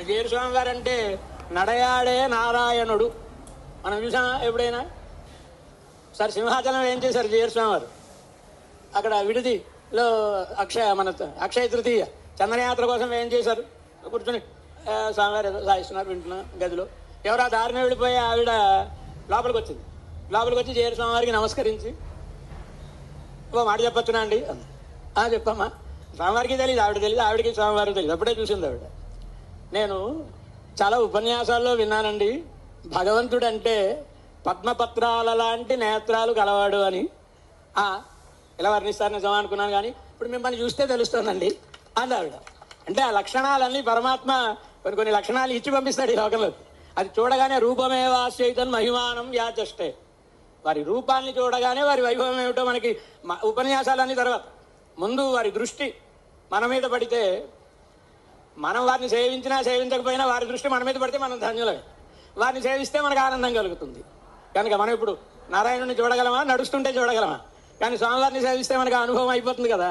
జీరస్వామి గారు అంటే నడయాడే నారాయణుడు. మనం చూసామా ఎప్పుడైనా? సరే సింహాచలం ఏం చేశారు జీరస్వామి వారు? అక్కడ విడిదిలో అక్షయ తృతీయ చంద్రయాత్ర కోసం ఏం చేశారు? కూర్చొని స్వామివారు ఏదో సాయిస్తున్నారు, వింటున్నా గదిలో. ఎవరు ఆ దారిని వెళ్ళిపోయి ఆవిడ లోపలికి వచ్చింది. లోపలికి వచ్చి జీరస్వామి వారికి నమస్కరించి, ఓ మాట చెప్పొచ్చునా అండి? చెప్పమ్మా. స్వామివారికి తెలియదు, ఆవిడ తెలియదు, ఆవిడకి స్వామివారికి తెలియదు. అప్పుడే చూసింది ఆవిడ. నేను చాలా ఉపన్యాసాల్లో విన్నానండి, భగవంతుడంటే పద్మపత్రాల లాంటి నేత్రాలు కలవాడు అని. ఇలా వర్ణిస్తారు నిజమా అనుకున్నాను, కానీ ఇప్పుడు మిమ్మల్ని చూస్తే తెలుస్తుందండి అంది ఆవిడ. అంటే ఆ లక్షణాలన్నీ పరమాత్మ కొన్ని లక్షణాలు ఇచ్చి పంపిస్తాడు ఈ లోకంలో. అది చూడగానే రూపమేవాశ్చైతన్ మహిమానం యాచష్టే. వారి రూపాన్ని చూడగానే వారి వైభవం ఏమిటో మనకి ఉపన్యాసాలన్నీ తర్వాత. ముందు వారి దృష్టి మన మీద పడితే, మనం వారిని సేవించినా సేవించకపోయినా వారి దృష్టి మన మీద పడితే మనం ధన్యులమే. వారిని సేవిస్తే మనకు ఆనందం కలుగుతుంది. కనుక మనం ఇప్పుడు నారాయణుని చూడగలమా? నడుస్తుంటే చూడగలమా? కానీ స్వామివారిని సేవిస్తే మనకు అనుభవం అయిపోతుంది కదా.